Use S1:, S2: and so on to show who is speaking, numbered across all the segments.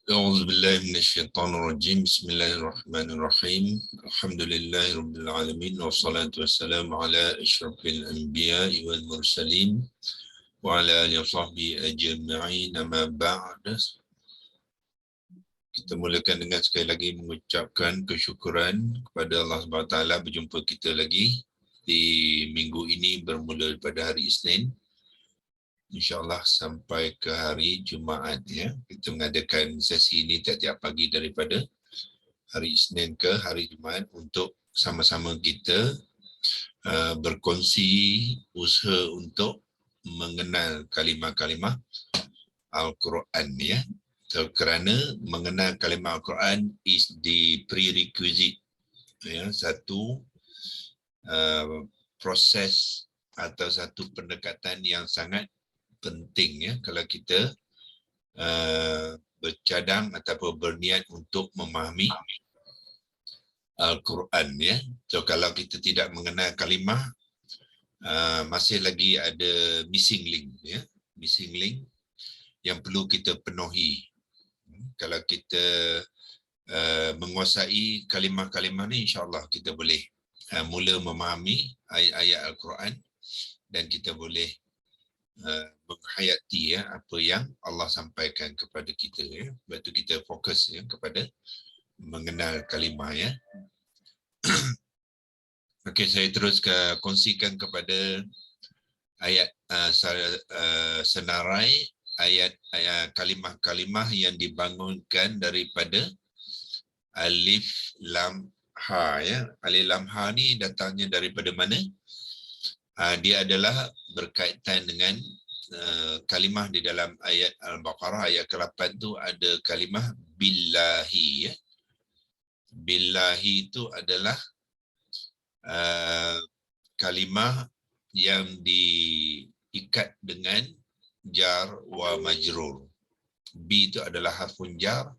S1: أعوذ بالله من الشيطان الرجيم بسم الله الرحمن الرحيم الحمد لله رب العالمين والصلاة والسلام على أشرف الأنبياء والمرسلين وعلى آله وصحبه أجمعين أما بعد. Kita mulakan dengan sekali lagi mengucapkan kesyukuran kepada Allah SWT berjumpa kita lagi di minggu ini bermula pada hari Isnin. InsyaAllah sampai ke hari Jumaat ya. Kita mengadakan sesi ini tiap-tiap pagi daripada hari Isnin ke hari Jumaat untuk sama-sama kita berkongsi usaha untuk mengenal kalimah-kalimah Al-Quran ya. So, kerana mengenal kalimah Al-Quran is the prerequisite ya, satu proses atau satu pendekatan yang sangat penting ya kalau kita bercadang ataupun berniat untuk memahami Al-Quran ya. So kalau kita tidak mengenal kalimah, masih lagi ada missing link ya, missing link yang perlu kita penuhi. Kalau kita menguasai kalimah-kalimah ni, insya-Allah kita boleh mula memahami ayat-ayat Al-Quran dan kita boleh menghayati ya apa yang Allah sampaikan kepada kita ya. Sebab tu kita fokus ya kepada mengenal kalimah ya. Okey, saya terus kongsikan kepada ayat senarai ayat kalimah-kalimah yang dibangunkan daripada alif lam ha ya. Alif lam ha ni datangnya daripada mana? Dia adalah berkaitan dengan kalimah di dalam ayat Al-Baqarah ayat ke-8 tu ada kalimah billahi ya. Billahi itu adalah kalimah yang diikat dengan jar wa majrur. Bi itu adalah harfun jar.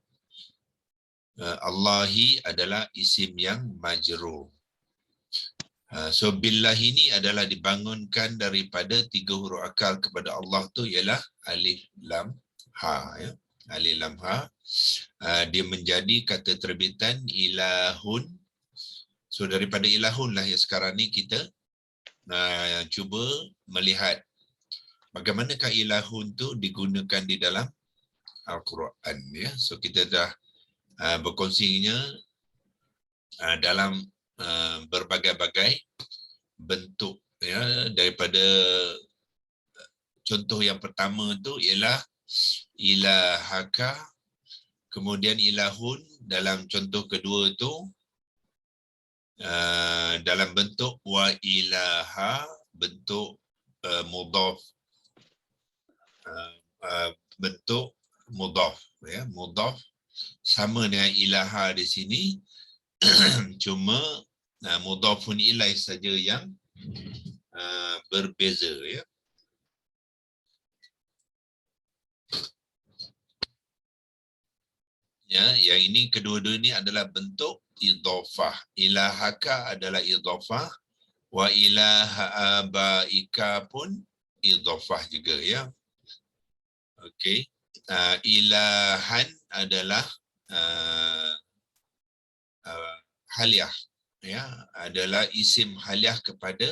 S1: Allahi adalah isim yang majrur. So billahi ini adalah dibangunkan daripada 3 huruf akal kepada Allah tu ialah alif lam ha ya. Alif lam ha. Dia menjadi kata terbitan ilahun. So daripada ilahun lah yang sekarang ni kita cuba melihat bagaimanakah ilahun tu digunakan di dalam Al-Quran ya. So kita dah berkongsinya dalam berbagai-bagai bentuk ya. Daripada contoh yang pertama tu ialah ilahaka, kemudian ilahun dalam contoh kedua tu dalam bentuk wa ilaha, bentuk mudhaf, bentuk mudhaf ya. Mudhaf sama dengan ilaha di sini cuma mudhafun ilaih saja yang berbeza ya. Ya, yang ini kedua-dua ini adalah bentuk idhafah. Ilahaka adalah idhafah, wa ilaha abaika pun idhafah juga ya. Okey. Ilahan adalah haliah ya, adalah isim haliah kepada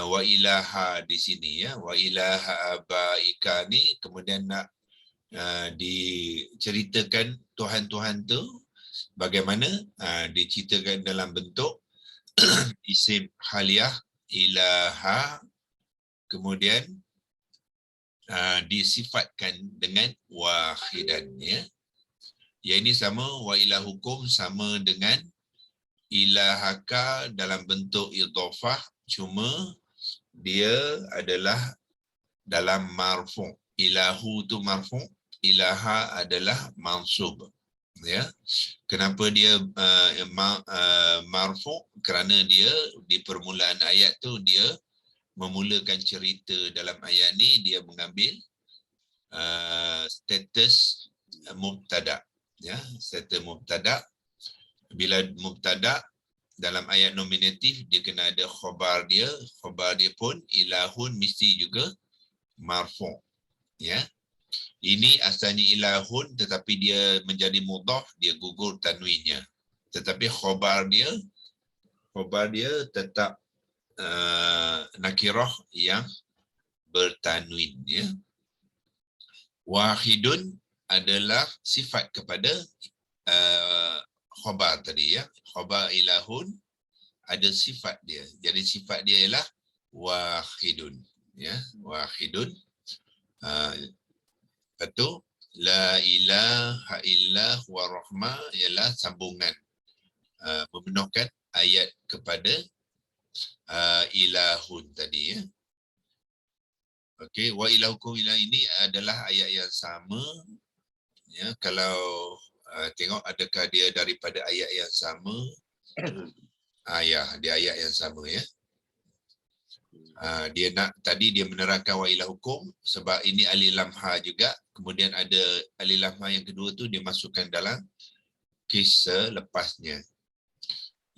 S1: wa ilaha di sini ya. Wa ilaha abaika ni kemudian nak diceritakan Tuhan-Tuhan tu bagaimana diceritakan dalam bentuk isim haliah ilaha, kemudian disifatkan dengan wahidan ya. Yang ini sama wa ilahukum sama dengan ilahaka dalam bentuk idhafah, cuma dia adalah dalam marfu'. Ilahu tu marfu', ilaha adalah mansub ya. Kenapa dia marfu'? Kerana dia di permulaan ayat tu dia memulakan cerita dalam ayat ni, dia mengambil status mubtada ya. Status mubtada. Bila mubtada dalam ayat nominatif dia kena ada khabar dia. Khabar dia pun ilahun mesti juga marfu' ya. Ini asalnya ilahun tetapi dia menjadi mudhaf, dia gugur tanwinnya. Tetapi khabar dia tetap nakirah yang bertanwin, ya. Wahidun adalah sifat kepada khabar tadi, ya. Khabar ilahun ada sifat dia. Jadi sifat dia ialah wahidun, ya. Wahidun. Lepas tu la ilaha illa huwa rahma ialah sambungan memenuhkan ayat kepada ilahun tadi, ya. Okey, wa ilahukum ilah ini adalah ayat yang sama, ya. Kalau tengok adakah dia daripada ayat yang sama? Ya, dia ayat yang sama, ya. Dia nak tadi dia menerangkan wa ilahukum sebab ini alif lam ha juga, kemudian ada alif lam ha yang kedua tu dia masukkan dalam kes lepasnya.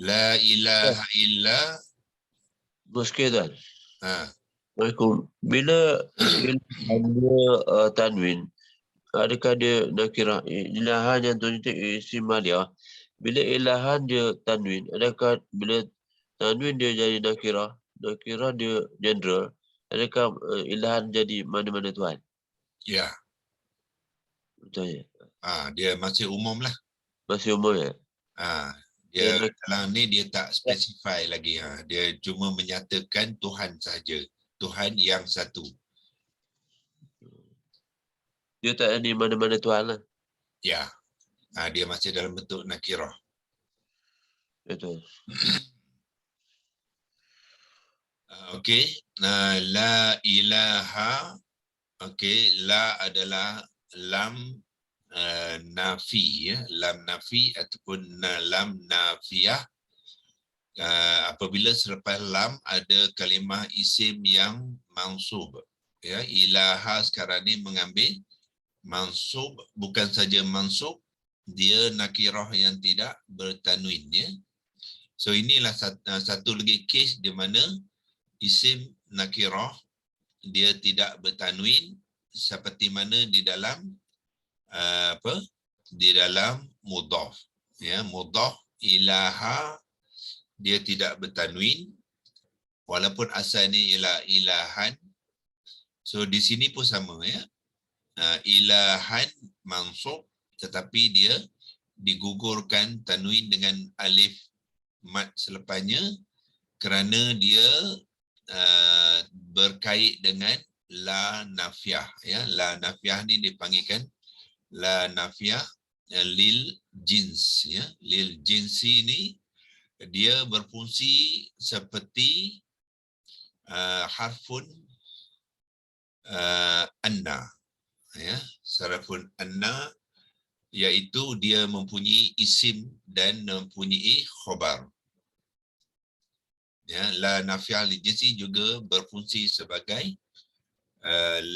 S1: La ilaha illa.
S2: Bosku tuan.
S1: Ha.
S2: Assalamualaikum. Bila ada tanwin, adakah dia nakirah ilahan yang tuan itu isim aliyah? Bila ilahan dia tanwin, adakah bila tanwin dia jadi nakirah dia general, adakah ilahan jadi mana-mana tuan?
S1: Ya.
S2: Betul ya?
S1: Dia masih umum lah.
S2: Masih umum ya?
S1: Dia dalam ni dia tak specify lagi. Dia cuma menyatakan Tuhan sahaja. Tuhan yang satu.
S2: Dia tak ada mana-mana Tuhan lah.
S1: Ya. Dia masih dalam bentuk nakirah.
S2: Betul.
S1: Okey. La ilaha. Okey. La adalah lam nafi, ya. Lam nafi ataupun lam nafiyah. Apabila selepas lam ada kalimah isim yang mansub, ya. Ilaha sekarang ni mengambil mansub, bukan saja mansub, dia nakirah yang tidak bertanwin, ya. So inilah satu lagi kes di mana isim nakirah dia tidak bertanwin seperti mana di dalam di dalam mudhaf, ya. Mudhaf ilaha dia tidak bertanwin walaupun asalnya ialah ilahan. So di sini pun sama, ya. Ilahan mansub tetapi dia digugurkan tanwin dengan alif mat selepasnya kerana dia berkait dengan la nafiyah, ya. La nafiyah ni dipanggilkan la nafiyah lil jins, ya. Lil jinsi ni dia berfungsi seperti harfun anna, ya. Harfun anna iaitu dia mempunyai isim dan mempunyai khabar. Ya, la nafiyah lil jinsi juga berfungsi sebagai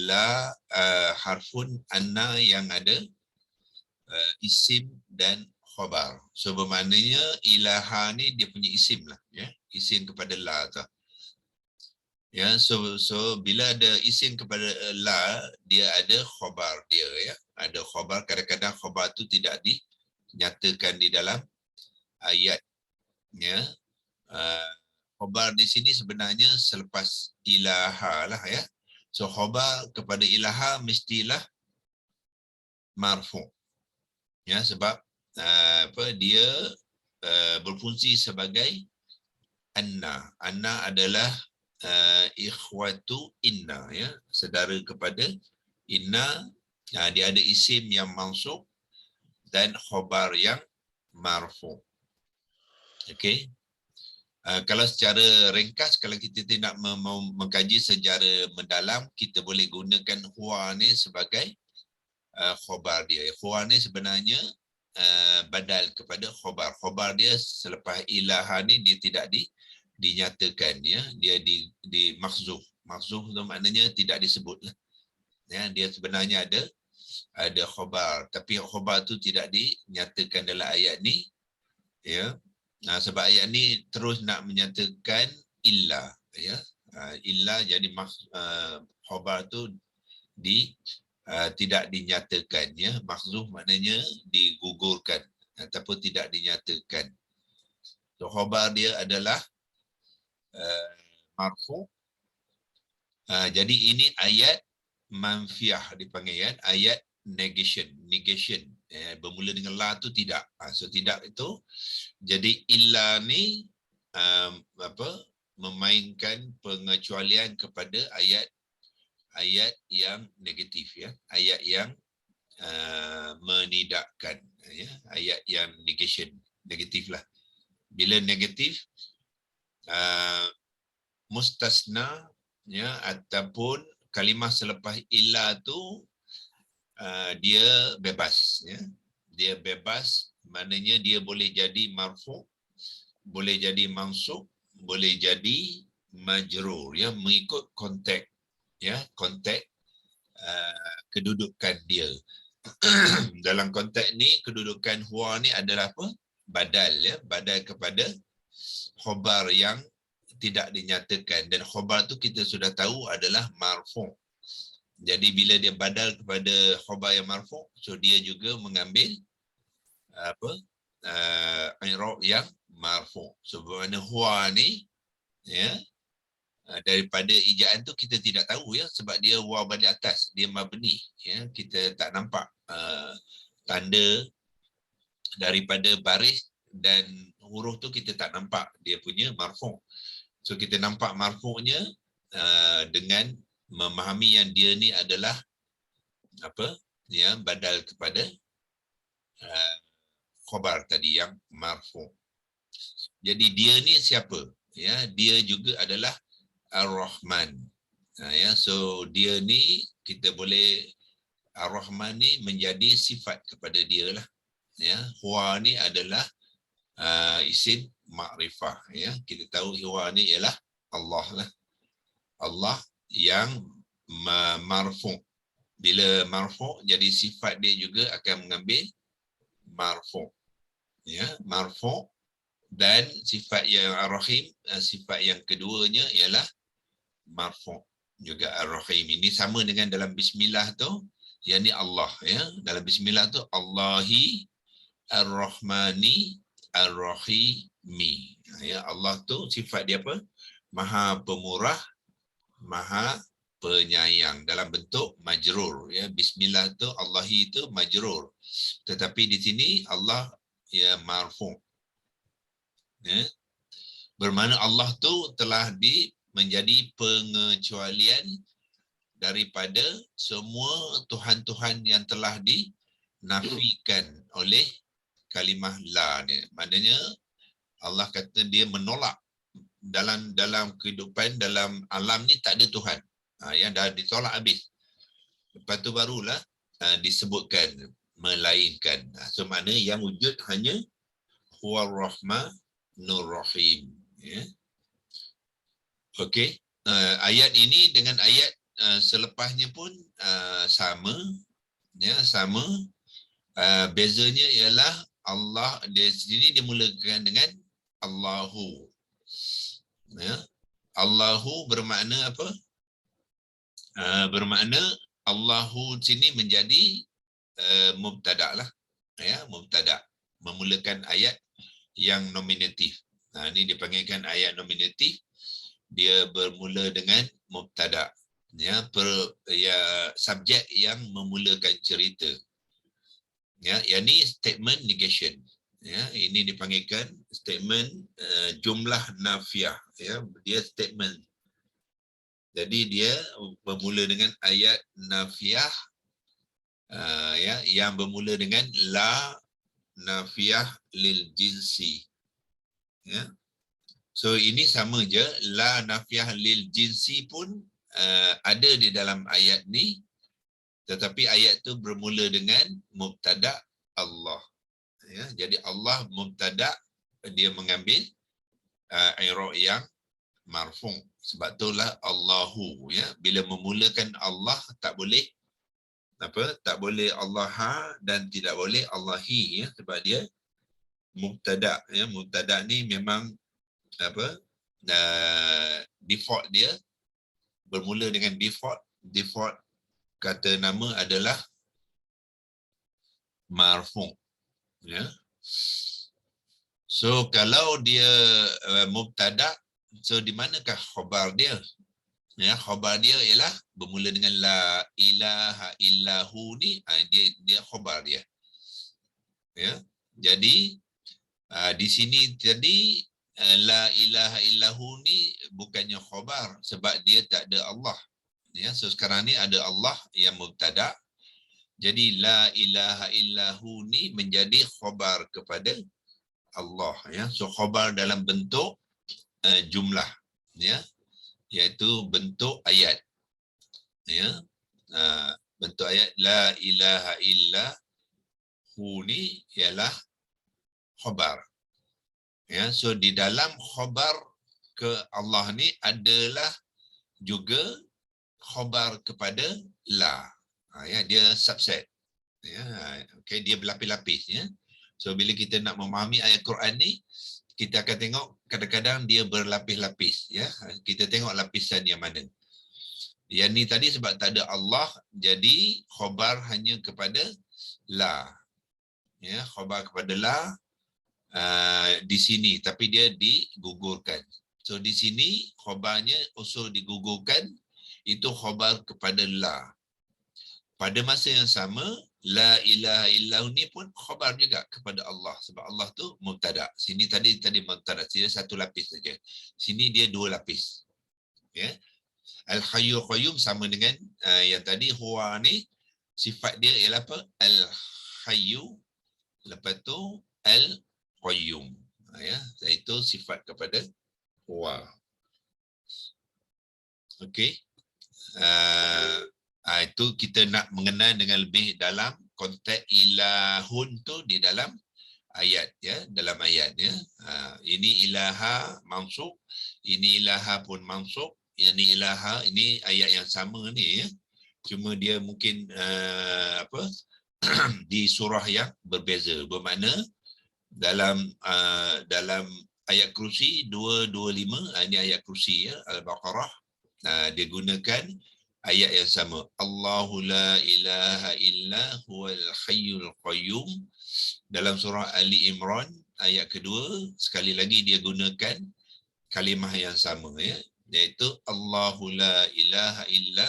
S1: la harfun anna yang ada isim dan khabar. So bermaknanya ilaha ni dia punya isim lah, ya. Isim kepada la tu. Ya, so bila ada isim kepada la, dia ada khabar dia, ya. Ada khabar, kadang-kadang khabar tu tidak dinyatakan di dalam ayat, ya. Khabar di sini sebenarnya selepas ilaha lah, ya. So khabar kepada ilaha mestilah marfu', ya, sebab dia berfungsi sebagai anna. Anna adalah ikhwatu inna, ya, saudara kepada inna. Dia ada isim yang mansub dan khabar yang marfu'. Okey. Kalau secara ringkas, kalau kita tidak mengkaji secara mendalam, kita boleh gunakan huwa ni sebagai khabar dia. Huwa ni sebenarnya badal kepada khabar. Khabar dia selepas ilaha ni dia tidak dinyatakan, ya. Dia di makhzuf. Makhzuf tu maknanya tidak disebut lah. Ya, dia sebenarnya ada khabar, tapi khabar tu tidak dinyatakan dalam ayat ni, ya. Sebab ayat ni terus nak menyatakan illa, ya. Illa jadi khabar tu tidak dinyatakan, ya. Mahzuf maknanya digugurkan ataupun tidak dinyatakan. So khabar dia adalah marfu. Jadi ini ayat manfiah dipanggil, kan? Ayat negation. Bermula dengan la tu tidak. So tidak itu. Jadi illa ni memainkan pengecualian kepada ayat yang negatif, ya. Ayat yang menidakkan, ya. Ayat yang negation, negatif lah. Bila negatif, mustasna, ya, ataupun kalimah selepas illa tu dia bebas, ya. Dia bebas, maknanya dia boleh jadi marfu, boleh jadi mansub, boleh jadi majrur, ya, mengikut konteks, ya, konteks kedudukan dia. Dalam konteks ni kedudukan huwa ni adalah apa? Badal, ya, badal kepada khabar yang tidak dinyatakan, dan khabar tu kita sudah tahu adalah marfu. Jadi bila dia badal kepada khabar yang marfu, so dia juga mengambil i'rab yang marfu. So bermakna huwa ni, ya, daripada ijaan tu kita tidak tahu, ya, sebab dia waw balik atas, dia mabni, ya, kita tak nampak tanda daripada baris dan huruf tu, kita tak nampak dia punya marfu. So kita nampak marfu'nya dengan memahami yang dia ni adalah ya, badal kepada khabar tadi yang marfu'. Jadi dia ni siapa? Ya, dia juga adalah Ar-Rahman. Ya, so dia ni kita boleh, Ar-Rahman ni menjadi sifat kepada dia lah. Ya, huwa ni adalah isim ma'rifah, ya. Kita tahu huwa ni ialah Allah lah. Allah yang marfu'. Bila marfu' jadi sifat dia juga akan mengambil marfu', ya, marfu'. Dan sifat yang Ar-Rahim, sifat yang keduanya ialah marfu' juga. Ar-Rahim ini sama dengan dalam bismillah tu, yang ni Allah, ya. Dalam bismillah tu Allahi Ar-Rahmani Ar-Rahimi, ya. Allah tu sifat dia apa? Maha pemurah, maha penyayang, dalam bentuk majrur, ya. Bismillah tu, Allahi itu majrur, tetapi di sini Allah, ya, marfu', ya. Bermakna Allah tu telah menjadi pengecualian daripada semua Tuhan-Tuhan yang telah dinafikan oleh kalimah la ni. Maknanya Allah kata dia menolak dalam kehidupan, dalam alam ni tak ada Tuhan. Yang dah ditolak habis. Lepas tu barulah disebutkan melainkan. So makna yang wujud hanya huwar rahmanur rahim, ya. Okey. Ayat ini dengan ayat selepasnya pun sama, ya, sama. Bezanya ialah Allah di sini dimulakan dengan Allahu, ya. Allahu bermakna apa? Bermakna Allahu sini menjadi mubtada lah, ya, mubtada, memulakan ayat yang nominatif. Ini dipanggilkan ayat nominatif. Dia bermula dengan mubtada, ya, subjek yang memulakan cerita. Ya, yang ni statement negation. Ya, ini dipanggilkan statement jumlah nafiah. Ya, dia statement. Jadi dia bermula dengan ayat nafiah, ya, yang bermula dengan la nafiah lil jinsi. Ya. So ini sama je, la nafiah lil jinsi pun ada di dalam ayat ni, tetapi ayat tu bermula dengan mubtada Allah. Ya, jadi Allah mubtada, dia mengambil i'rab yang marfu'. Sebab itulah Allahu, ya. Bila memulakan Allah tak boleh tak boleh Allah dan tidak boleh Allahi, ya, sebab dia mubtada, ya. Mubtada ni memang default dia bermula dengan default kata nama adalah marfu', ya. So kalau dia mubtada, so di manakah khabar dia? Ya, khabar dia ialah bermula dengan la ilaha illahu ni, dia khabar dia. Ya. Jadi di sini tadi la ilaha illahu ni bukannya khabar sebab dia tak ada Allah. Ya, so sekarang ni ada Allah yang mubtada. Jadi la ilaha illahu ni menjadi khabar kepada Allah, ya. So khabar dalam bentuk jumlah, ya, iaitu bentuk ayat, ya. Bentuk ayat la ilaha illahu ni ialah khabar, ya. So di dalam khabar ke Allah ni adalah juga khabar kepada la, ya, dia subset, ya. Okey, dia berlapis-lapis, ya. So bila kita nak memahami ayat Quran ni, kita akan tengok kadang-kadang dia berlapis-lapis, ya. Kita tengok lapisan yang mana. Yang ni tadi sebab tak ada Allah, jadi khabar hanya kepada la, ya, khabar kepada la di sini, tapi dia digugurkan. So di sini khabarnya usul digugurkan, itu khabar kepada la. Pada masa yang sama, la ilaha illahu ni pun khabar juga kepada Allah, sebab Allah tu mubtada. Sini tadi mubtada, dia satu lapis saja. Sini dia dua lapis. Ya. Al-Hayyul Qayyum sama dengan yang tadi. Huwa ni sifat dia ialah apa? Al-Hayyu, lepas tu Al-Qayyum. Ya, itu sifat kepada huwa. Okey. Itu kita nak mengenal dengan lebih dalam konteks ilahun tu di dalam ayat, ya, dalam ayat, ya. Ini ilaha mansub, ini ilaha pun mansub, ini ilaha, ini ayat yang sama ni, ya. Cuma dia mungkin di surah yang berbeza. Bermakna dalam ayat kursi 225, ini ayat kursi, ya, Al-Baqarah, dia gunakan ayat yang sama. Allahu la ilaha illa huwal hayyul qayyum. Dalam surah Ali Imran ayat kedua, sekali lagi dia gunakan kalimah yang sama, ya, iaitu Allahu la ilaha illa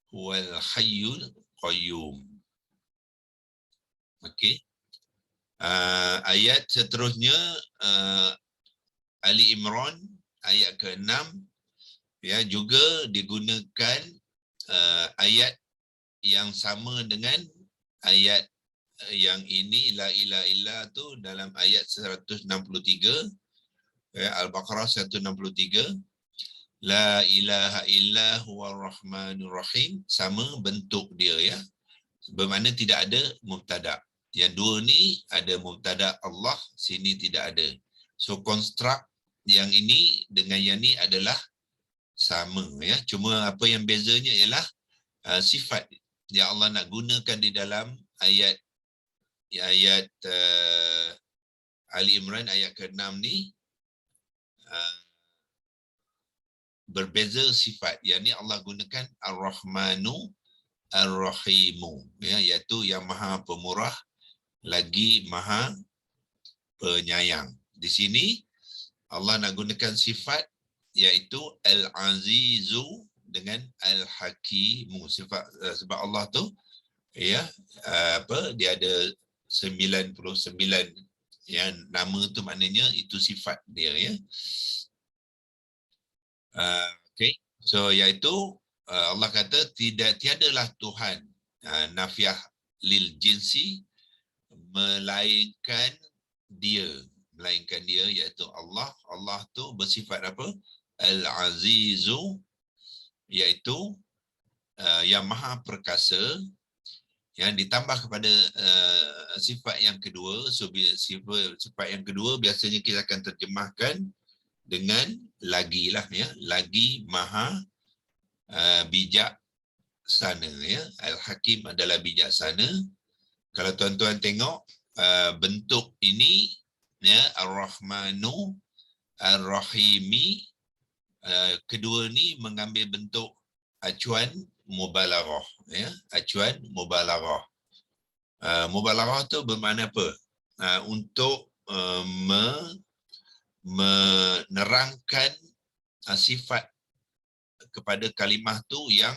S1: huwal hayyul qayyum. Okey. Ayat seterusnya Ali Imran ayat ke-6, ya, juga digunakan ayat yang sama dengan ayat yang ini, la ilaha illa tu dalam ayat 163, ya, Al-Baqarah 163, la ilaha illa huwar rahmanur rahim, sama bentuk dia, ya. Bermakna tidak ada mubtada. Yang dua ni ada mubtada Allah, sini tidak ada. So konstruk yang ini dengan yang ni adalah sama, ya. Cuma apa yang bezanya ialah sifat yang Allah nak gunakan di dalam ayat Ali Imran ayat ke-6 ni berbeza sifat. Yang ni Allah gunakan Ar-Rahmanu Ar-Rahimu, ya, iaitu yang Maha Pemurah lagi Maha Penyayang. Di sini Allah nak gunakan sifat iaitu Al-Azizu dengan Al-Hakimu. Sebab Allah tu, ya, dia ada 99, yang nama tu maknanya itu sifat dia, ya. Okey. So iaitu Allah kata tiadalah Tuhan, nafiah lil jinsi, melainkan dia, iaitu Allah. Allah tu bersifat apa? Al-Azizu, iaitu yang Maha Perkasa, yang ditambah kepada sifat yang kedua. So sifat yang kedua biasanya kita akan terjemahkan dengan lagi lah, ya, lagi Maha bijaksana, ya. Al-Hakim adalah bijaksana. Kalau tuan-tuan tengok bentuk ini, ya, Ar-Rahmanu Ar-Rahimi, kedua ni mengambil bentuk acuan mubalaghah, ya, acuan mubalaghah. Mubalaghah tu bermakna apa? Untuk menerangkan sifat kepada kalimah tu yang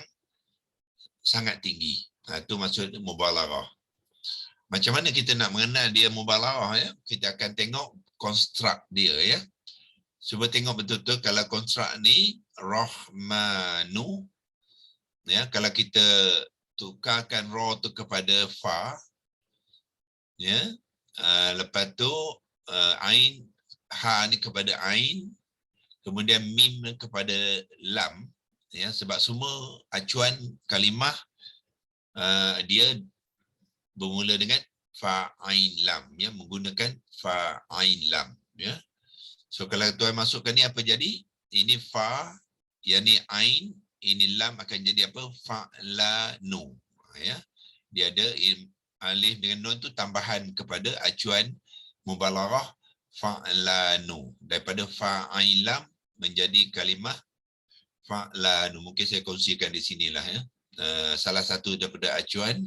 S1: sangat tinggi. Itu maksud mubalaghah. Macam mana kita nak mengenal dia mubalaghah, ya? Kita akan tengok konstruk dia, ya. Cuba tengok betul-betul kalau konstruk ni rahmanu, ya, kalau kita tukarkan ra tu kepada fa, ya. Lepas tu ain, ha ni kepada ain, kemudian mim kepada lam, ya, sebab semua acuan kalimah dia bermula dengan fa ain lam, ya, menggunakan fa ain lam, ya. So kalau tuan masukkan ni apa jadi? Ini fa, yang ni ain, ini lam akan jadi apa? Fa la nu, ya. Dia ada alif dengan nun tu tambahan kepada acuan mubalaghah fa la nu, daripada fa ain lam menjadi kalimah fa la nu. Mungkin saya kongsikan di sinilah, ya. Salah satu daripada acuan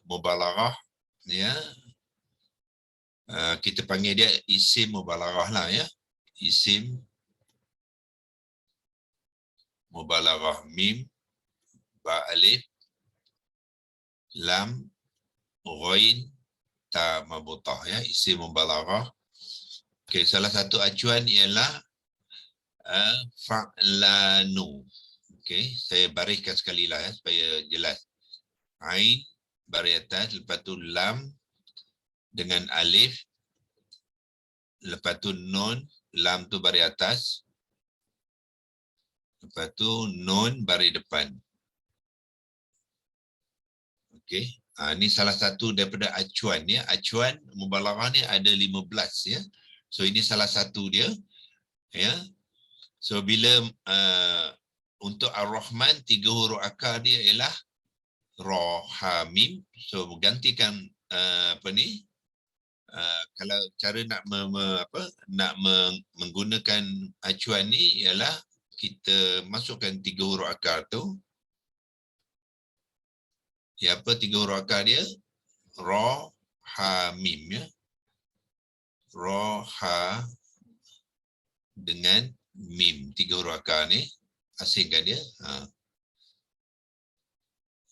S1: mubalaghah, ya, kita panggil dia isim mubalaghah lah, ya. Isim mubalaghah, mim, ba alif, lam, ghain, ta mabutah, ya, isim mubalaghah. Okey, salah satu acuan ialah fa'lanu. Okey, saya bariskan sekali lah, ya, supaya jelas. Ain baris atas, lepas tu lam dengan alif, lepas tu nun, lam tu baris atas, lepas tu nun baris depan. Okey, ni salah satu daripada acuan, ya. Acuan mubalaghah ni ada 15, ya. So ini salah satu dia, ya. So bila untuk Ar-Rahman 3 huruf akar dia ialah ra, ha, mim. So gantikan apa ni? Kalau cara nak menggunakan acuan ni ialah kita masukkan 3 huruf akar tu. Ya, apa 3 huruf akar dia? Ra, ha, mim, ya. Ra, ha dengan mim, 3 huruf akar ni. Asingkan dia.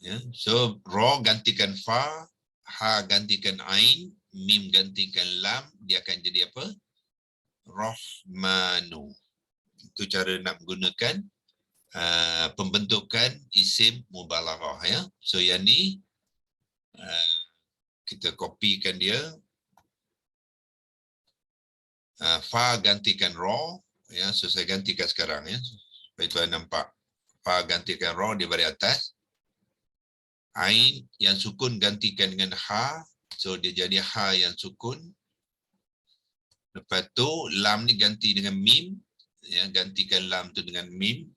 S1: Ya. So ra gantikan fa, ha gantikan ain, mim gantikan lam, dia akan jadi apa? Rahmanu. Itu cara nak menggunakan pembentukan isim mubalaghah, ya. So yang ni kita kopikan dia. Fa gantikan ra, ya. So saya gantikan sekarang, ya, supaya tuan nampak. Fa gantikan ra di baris atas. Ain yang sukun gantikan dengan ha, so dia jadi ha yang sukun. Lepas tu lam ni ganti dengan mim, ya, gantikan lam tu dengan mim.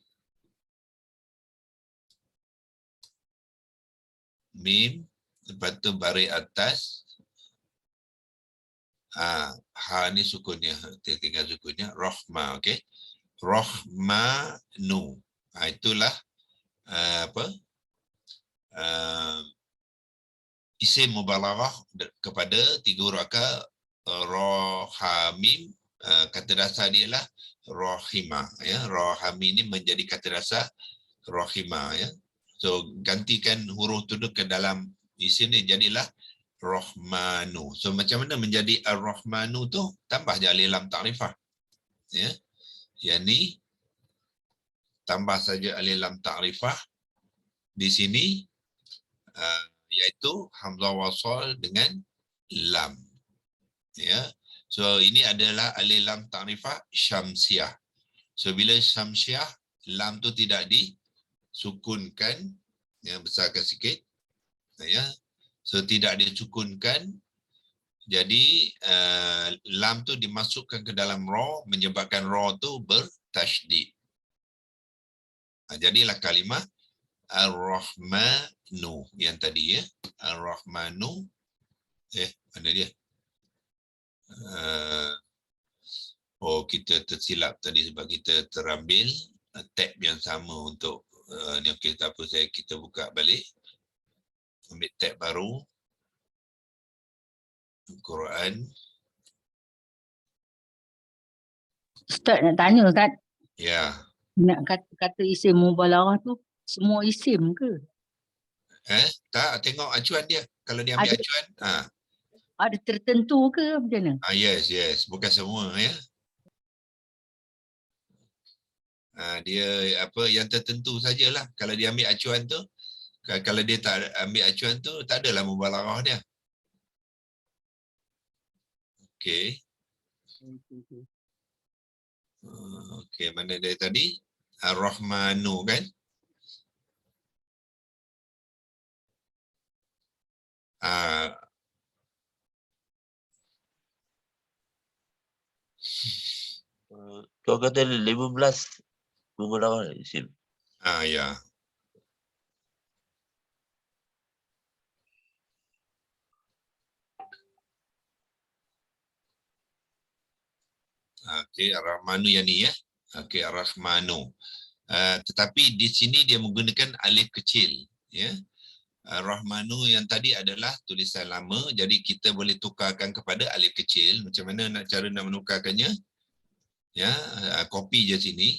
S1: Mim, lepas tu baris atas. Ha ni sukunnya, tinggal sukunnya, rahma, okey. Rahmanu. Itulah apa? Isim mubalaghah kepada 3 huruf akar ra, ha, mim. Kata dasar dia lah rahimah, ya. Ra, ha, mim ni menjadi kata dasar rahimah, ya. So gantikan huruf tu ke dalam isim ni, jadilah rahmanu. So macam mana menjadi ar-rahmanu tu? Tambah je alif lam ta'rifah, ya. Yang ni tambah saja alif lam ta'rifah di sini, iaitu hamzah wasal dengan lam, ya. So ini adalah alif lam ta'rifah syamsiah. So bila syamsiah, lam tu tidak disukunkan, ya, besarkan sikit, ya. So tidak disukunkan, jadi lam tu dimasukkan ke dalam ra, menyebabkan ra tu bertasydid. Jadilah kalimah Ar-Rahmanu yang tadi, ya. Ar-Rahmanu. Mana dia? Kita tersilap tadi sebab kita terambil tab yang sama untuk Ni okey, tak apa, kita buka balik. Ambil tab baru. Quran.
S3: Ustaz nak tanya Ustaz,
S1: Ya.
S3: nak kata isim mubalarah tu semua isim ke?
S1: Tak, tengok acuan dia. Kalau dia ambil
S3: Ada
S1: acuan,
S3: ada tertentu ke macam mana?
S1: yes, bukan semua ya. Dia apa yang tertentu sajalah. Kalau dia ambil acuan tu, kalau dia tak ambil acuan tu, tak adalah mubalarah dia. Okey. Okey, mana dia tadi? Ar-Rahmanu kan?
S2: Kau kata 15 mubalarah isim.
S1: Ya. Okey, Ar-Rahmanu yang ni ya. Okey, Ar-Rahmanu. Tetapi di sini dia menggunakan alif kecil ya. Ar-Rahmanu yang tadi adalah tulisan lama, jadi kita boleh tukarkan kepada alif kecil. Macam mana cara nak menukarkannya? Ya, copy je sini.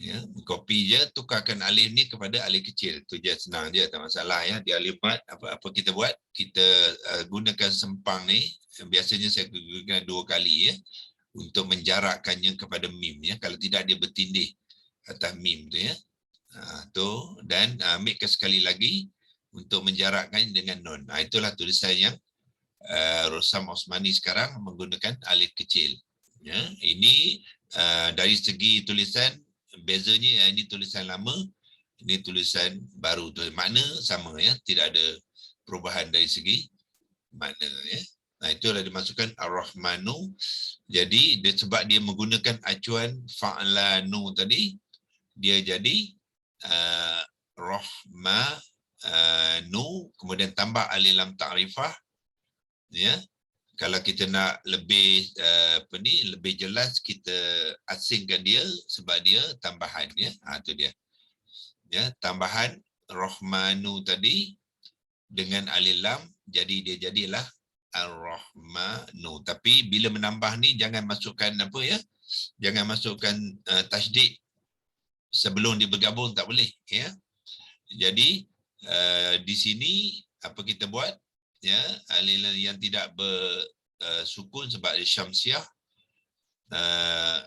S1: Ya, copy je, tukarkan alif ni kepada alif kecil. Tu je, senang je, tak masalah ya. Di alif mat, apa kita buat? Kita gunakan sempang ni. Biasanya saya gunakan 2 kali ya, untuk menjarakkannya kepada mim ya. Kalau tidak dia bertindih atas mim tu ya. Tu dan ambilkan sekali lagi untuk menjarakkan dengan nun. Itulah tulisan yang Rosam Osmani sekarang menggunakan alif kecil. Ya, ini dari segi tulisan bezanya, ini tulisan lama, ini tulisan baru. Makna sama ya, tidak ada perubahan dari segi makna ya. Itulah dimasukkan Ar-Rahmanu. Jadi sebab dia menggunakan acuan fa'lanu tadi, dia jadi Rahmanu, kemudian tambah alif lam ta'rifah ya. Kalau kita nak lebih lebih jelas, kita asingkan dia sebab dia tambahan ya. Itu dia. Ya, tambahan Rahmanu tadi dengan alif lam, jadi dia jadilah Ar-Rahmanu. Tapi bila menambah ni jangan masukkan apa ya? Jangan masukkan tasydid sebelum dia bergabung, tak boleh ya. Jadi di sini apa kita buat ya, alif yang tidak bersukun sebab dia syamsiah,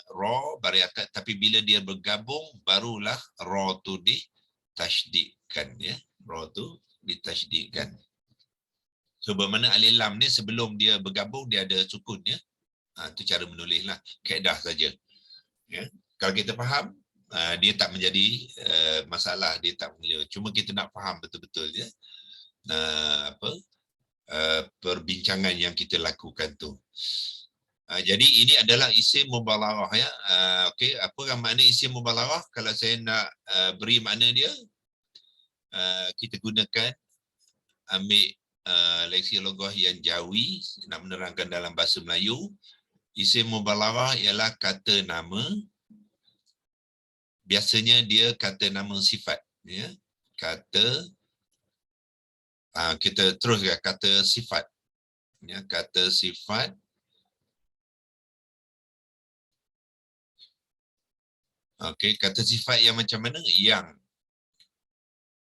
S1: ra bariakat, tapi bila dia bergabung barulah ra tu ditasydidkan ya. Ra tu ditasydidkan. So bermakna alif lam ni sebelum dia bergabung dia ada sukun ya. Itu cara menulislah, kaedah saja. Ya. Kalau kita faham, dia tak menjadi masalah, dia tak mengelir. Cuma kita nak faham betul-betul ya. Perbincangan yang kita lakukan tu. Jadi ini adalah isim mubalarah ya. Okey, apa makna isim mubalarah? Kalau saya nak beri makna dia, kita gunakan ambil leksi logah yang jawi nak menerangkan dalam bahasa Melayu. Isim mubalarah ialah kata nama. Biasanya dia kata nama sifat ya. Kita teruskan kata sifat ya, kata sifat. Okey, kata sifat yang macam mana? Yang,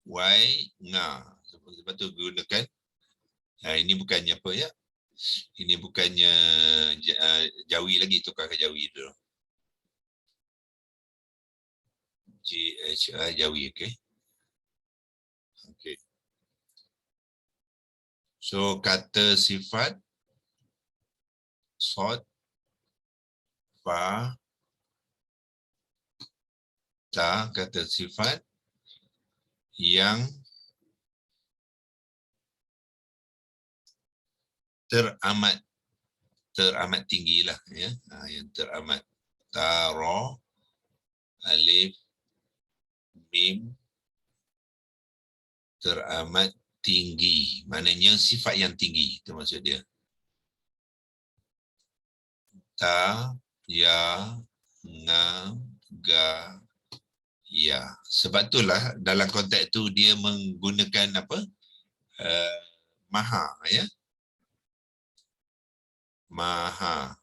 S1: wai, nga. Sebab tu gunakan. Ini bukannya apa ya? Ini bukannya jawi lagi, tukar ke jawi dulu. GHI jawi, okey. Okey. So kata sifat sod, fa, ta, kata sifat yang teramat tinggilah ya. Yang teramat, ta, ra, alif, mim, teramat tinggi. Maknanya sifat yang tinggi, itu maksud dia. Ta, ya, ya. Sebab itulah dalam konteks itu dia menggunakan apa? Maha, ya. Maha.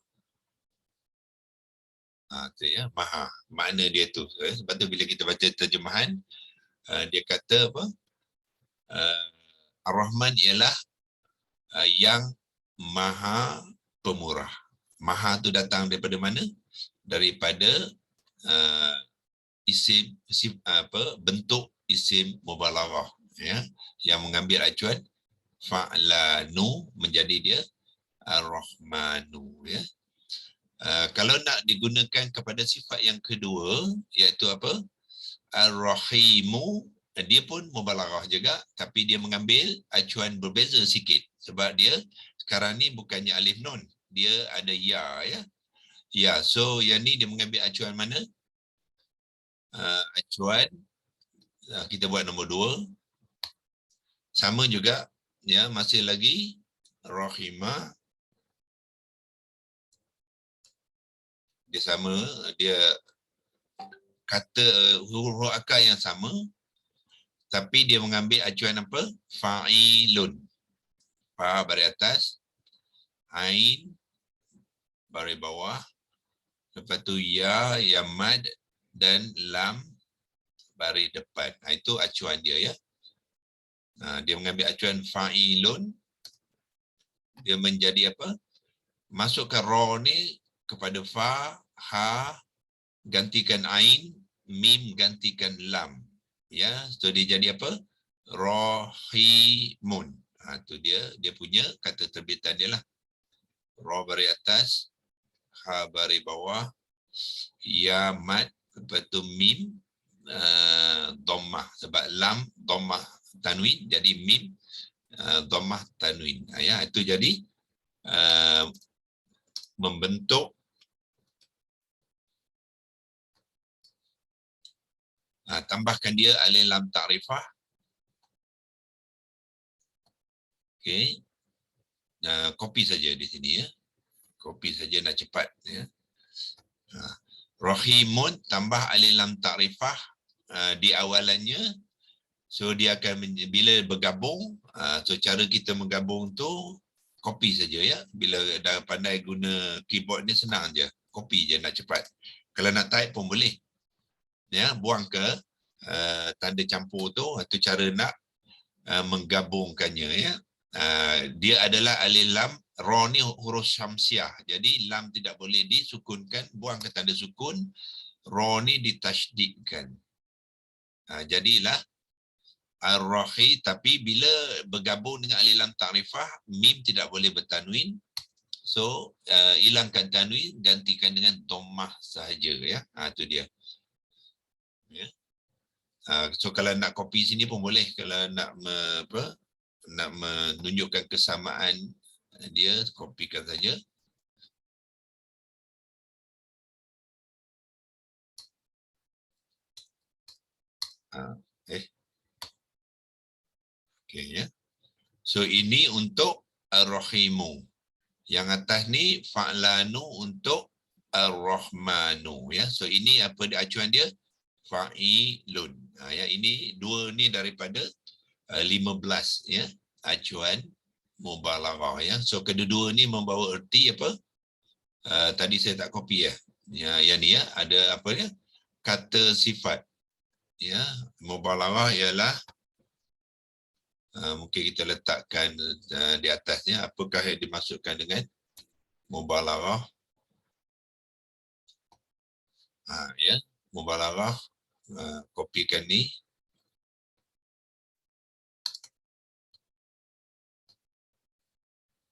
S1: Tu ya, maha. Makna dia tu. Sebab tu bila kita baca terjemahan, dia kata apa? Ar-Rahman ialah yang maha pemurah. Maha tu datang daripada mana? Daripada isim bentuk isim mubalaghah, ya, yang mengambil acuan fa'lanu menjadi dia ar-rahmanu, ya. Kalau nak digunakan kepada sifat yang kedua, iaitu apa? Ar-rahimu, dia pun mubalaghah juga, tapi dia mengambil acuan berbeza sikit sebab dia sekarang ni bukannya alif nun, dia ada ya, ya. Ya, so yang ni dia mengambil acuan mana? Acuan kita buat nombor 2. Sama juga, ya, masih lagi rahimah. Dia sama, dia kata huruf akal yang sama, tapi dia mengambil acuan apa? Fa'ilun. Fa baris atas, ain baris bawah, lepas tu ya, ya mad, dan lam baris depan. Itu acuan dia, ya. Dia mengambil acuan fa'ilun, dia menjadi apa? Masukkan ra ni kepada fa, ha, gantikan ain, mim gantikan lam. Ya, so dia jadi apa? Rahimun. Tu dia punya kata terbitan dia lah. Ra baris atas, ha baris bawah, ya mad, lepas tu mim, dhammah. Sebab lam dhammah tanwin, jadi mim dhammah tanwin. Ya, itu jadi membentuk tambahkan dia alif lam ta'rifah. Okey. Copy saja di sini, ya. Copy saja nak cepat, ya. Rahimun tambah alif lam ta'rifah di awalannya. So dia akan bila bergabung, so cara kita menggabung tu copy saja, ya. Bila dah pandai guna keyboard ni senang je. Copy je nak cepat. Kalau nak type pun boleh. Ya, buang ke tanda campur tu, itu cara nak menggabungkannya, ya. Dia adalah alif lam, ra ni huruf syamsiah. Jadi lam tidak boleh disukunkan, buang ke tanda sukun, ra ni ditasydidkan. Jadilah ar-rahi, tapi bila bergabung dengan alif lam ta'rifah, mim tidak boleh bertanwin. So hilangkan tanwin, gantikan dengan dhammah sahaja, ya. Itu dia. Ya. So kalau nak copy sini pun boleh, kalau nak nak menunjukkan kesamaan dia, kopikan saja. Okey, ya. So ini untuk ar-rahimu. Yang atas ni fa'lanu untuk ar-rahmanu, ya. So ini apa dia acuan dia? Fa'ilun. Ya, ini dua ni daripada 15, ya, acuan mubalaghah, ya. So kedua-dua ni membawa erti apa? Tadi saya tak copy, ya. Yang ni, ya, ada apa dia? Kata sifat. Ya, mubalaghah ialah mungkin kita letakkan di atasnya apakah yang dimaksudkan dengan mubalaghah. Ya, mubalaghah, kopikan ni.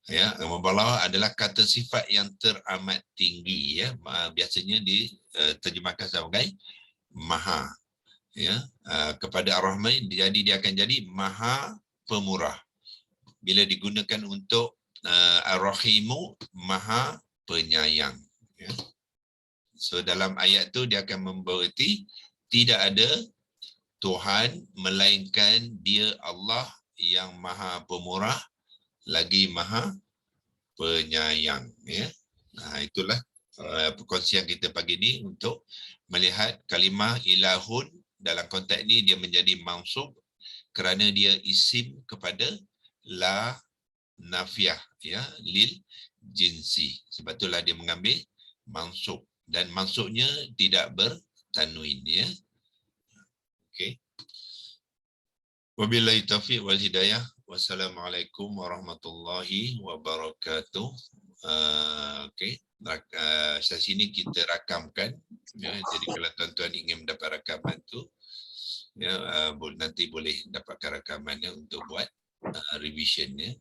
S1: Ya, mubalaghah adalah kata sifat yang teramat tinggi, ya. Biasanya diterjemahkan sebagai maha, ya. Kepada Ar-Rahman, jadi dia akan jadi maha pemurah. Bila digunakan untuk Ar-Rahimu, maha penyayang, ya. So dalam ayat tu dia akan membawa erti tidak ada Tuhan melainkan dia Allah yang maha pemurah lagi maha penyayang, ya. Itulah perkongsian kita pagi ini untuk melihat kalimah ilahun dalam konteks ini dia menjadi mansub kerana dia isim kepada la nafiah, ya, lil jinsi. Sebab itulah dia mengambil mansub dan mansubnya tidak bertanwin, ya. Okey. Wabillahi taufiq wal hidayah. Wassalamualaikum warahmatullahi wabarakatuh. Okey. Sesi ini kita rakamkan, ya. Jadi kalau tuan-tuan ingin mendapat rakaman tu, ya, nanti boleh dapatkan rakamannya untuk buat revisionnya.